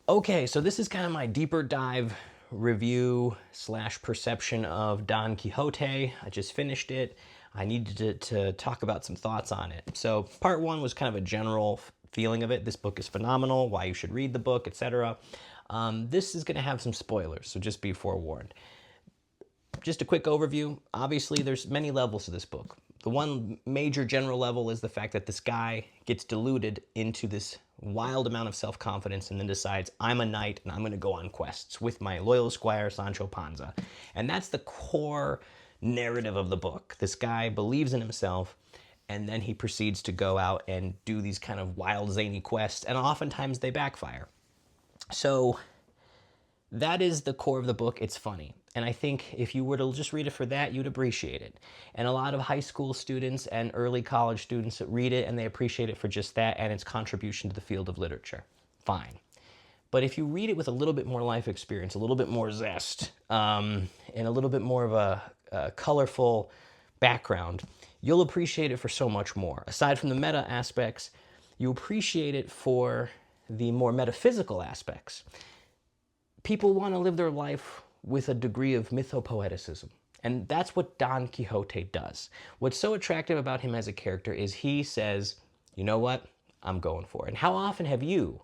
Okay, so this is kind of my deeper dive review slash perception of Don Quixote. I just finished it. I needed to talk about some thoughts on it. So part one was kind of a general feeling of it. This book is phenomenal, why you should read the book, etc. This is going to have some spoilers, so just be forewarned. Just a quick overview. Obviously, there's many levels to this book. The one major general level is the fact that this guy gets deluded into this wild amount of self-confidence and then decides, I'm a knight and I'm going to go on quests with my loyal squire, Sancho Panza. And that's the core narrative of the book. This guy believes in himself, and then he proceeds to go out and do these kind of wild, zany quests, and oftentimes they backfire. So that is the core of the book. It's funny. And I think if you were to just read it for that, you'd appreciate it. And a lot of high school students and early college students read it and they appreciate it for just that and its contribution to the field of literature. Fine. But if you read it with a little bit more life experience, a little bit more zest, and a little bit more of a colorful background, you'll appreciate it for so much more. Aside from the meta aspects, you appreciate it for the more metaphysical aspects. People want to live their life with a degree of mythopoeticism. And that's what Don Quixote does. What's so attractive about him as a character is he says, you know what? I'm going for it. And how often have you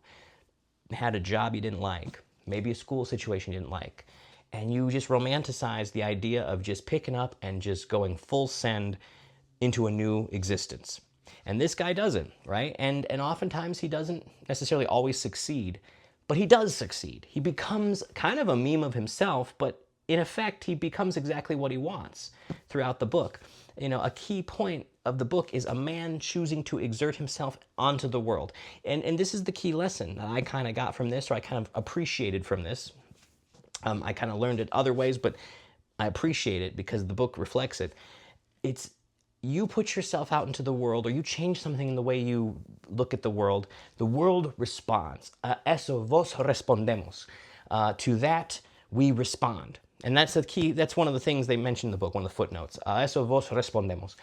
had a job you didn't like, maybe a school situation you didn't like, and you just romanticize the idea of just picking up and just going full send into a new existence? And this guy doesn't, right? And oftentimes he doesn't necessarily always succeed, but he does succeed. He becomes kind of a meme of himself, but in effect, he becomes exactly what he wants throughout the book. You know, a key point of the book is a man choosing to exert himself onto the world. And this is the key lesson that I kind of got from this, or I kind of appreciated from this. I kind of learned it other ways, but I appreciate it because the book reflects it. It's you put yourself out into the world, or you change something in the way you look at the world responds. Eso vos respondemos. To that, we respond. And that's the key. That's one of the things they mention in the book, one of the footnotes. Eso vos respondemos.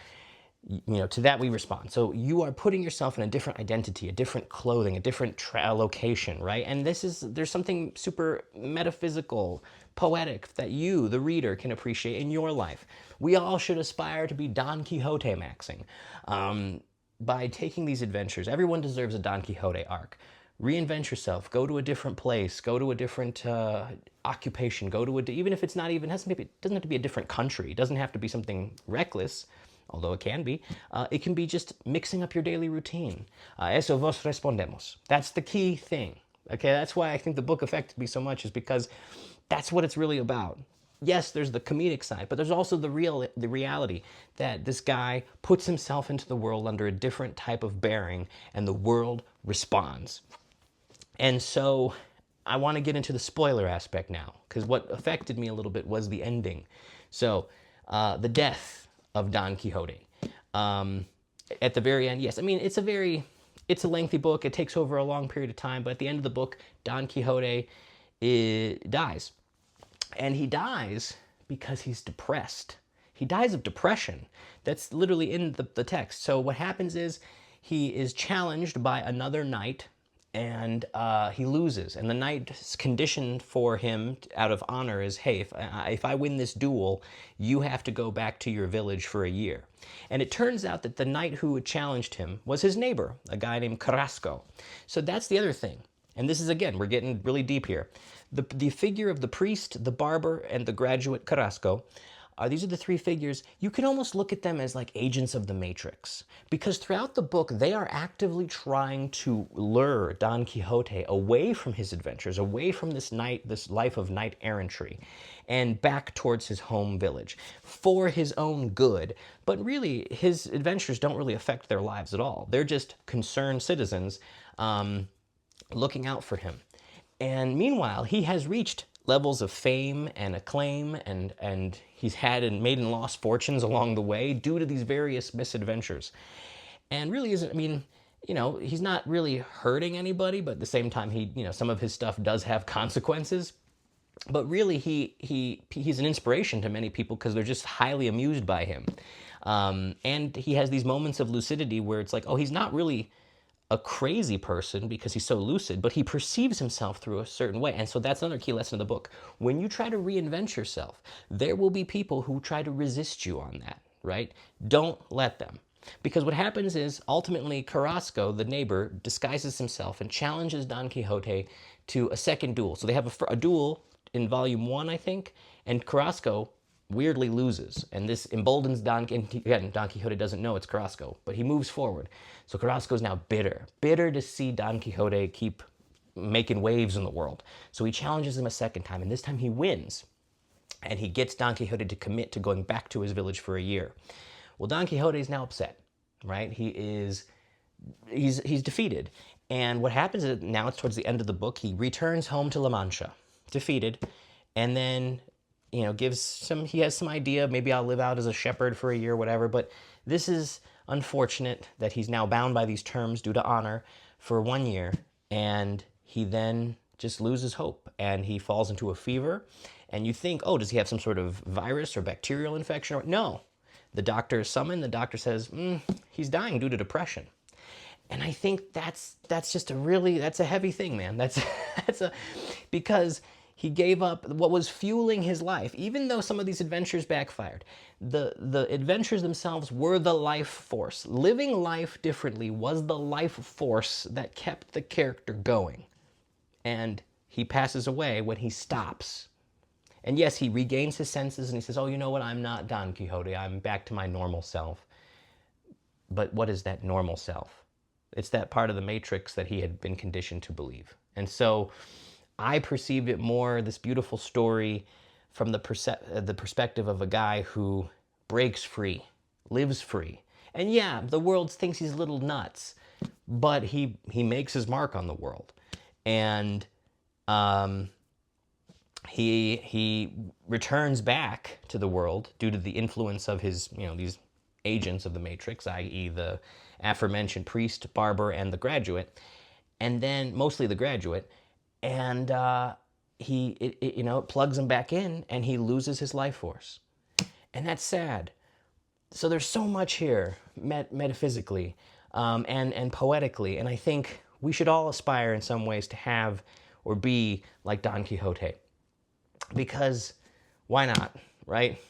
You know, to that we respond. So you are putting yourself in a different identity, a different clothing, a different location, right? And there's something super metaphysical, poetic that you, the reader, can appreciate in your life. We all should aspire to be Don Quixote maxing by taking these adventures. Everyone deserves a Don Quixote arc. Reinvent yourself. Go to a different place. Go to a different occupation. Go to even if it's not even it doesn't have to be a different country. It doesn't have to be something reckless, although it can be. It can be just mixing up your daily routine. Eso vos respondemos. That's the key thing. Okay, that's why I think the book affected me so much, is because that's what it's really about. Yes, there's the comedic side, but there's also the reality that this guy puts himself into the world under a different type of bearing, and the world responds. And so I want to get into the spoiler aspect now, because what affected me a little bit was the ending. So the death of Don Quixote. At the very end, yes, I mean, it's a lengthy book. It takes over a long period of time, but at the end of the book, Don Quixote dies. And he dies because he's depressed. He dies of depression. That's literally in the text. So what happens is he is challenged by another knight, and he loses. And the knight's condition for him, out of honor, is, hey, if I win this duel, you have to go back to your village for a year. And it turns out that the knight who had challenged him was his neighbor, a guy named Carrasco. So that's the other thing. And this is, again, we're getting really deep here. The figure of the priest, the barber, and the graduate Carrasco, these are the three figures. You can almost look at them as like agents of the Matrix, because throughout the book, they are actively trying to lure Don Quixote away from his adventures, away from this life of knight errantry, and back towards his home village for his own good. But really, his adventures don't really affect their lives at all. They're just concerned citizens looking out for him. And meanwhile, he has reached levels of fame and acclaim, and he's had and made and lost fortunes along the way due to these various misadventures. And really isn't, I mean, you know, he's not really hurting anybody, but at the same time, some of his stuff does have consequences. But really, he's an inspiration to many people because they're just highly amused by him. And he has these moments of lucidity where it's like, oh, he's not really a crazy person because he's so lucid, but he perceives himself through a certain way. And so that's another key lesson of the book. When you try to reinvent yourself, there will be people who try to resist you on that, right? Don't let them. Because what happens is ultimately Carrasco, the neighbor, disguises himself and challenges Don Quixote to a second duel. So they have a duel in volume 1, I think, and Carrasco weirdly loses. And this emboldens again, Don Quixote doesn't know it's Carrasco, but he moves forward. So Carrasco's now bitter to see Don Quixote keep making waves in the world. So he challenges him a second time, and this time he wins. And he gets Don Quixote to commit to going back to his village for a year. Well, Don Quixote is now upset, right? He's defeated. And what happens is, now it's towards the end of the book, he returns home to La Mancha, defeated, and then, he has some idea, maybe I'll live out as a shepherd for a year, whatever, but this is unfortunate that he's now bound by these terms due to honor for 1 year, and he then just loses hope, and he falls into a fever, and you think, oh, does he have some sort of virus or bacterial infection? No. The doctor is summoned, the doctor says, he's dying due to depression. And I think that's just that's a heavy thing, man. Because he gave up what was fueling his life. Even though some of these adventures backfired, the adventures themselves were the life force. Living life differently was the life force that kept the character going. And he passes away when he stops. And yes, he regains his senses and he says, oh, you know what? I'm not Don Quixote. I'm back to my normal self. But what is that normal self? It's that part of the matrix that he had been conditioned to believe. And so I perceived it more, this beautiful story, from the perspective of a guy who breaks free, lives free. And yeah, the world thinks he's a little nuts, but he makes his mark on the world. And he returns back to the world due to the influence of his, these agents of the Matrix, i.e. the aforementioned priest, barber, and the graduate, and then mostly the graduate, and it plugs him back in, and he loses his life force, and that's sad. So there's so much here, metaphysically, and poetically, and I think we should all aspire in some ways to have or be like Don Quixote, because why not, right?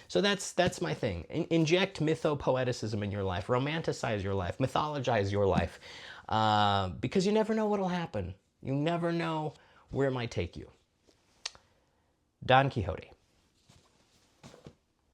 So that's my thing. Inject mythopoeticism in your life. Romanticize your life. Mythologize your life. Because you never know what'll happen. You never know where it might take you. Don Quixote.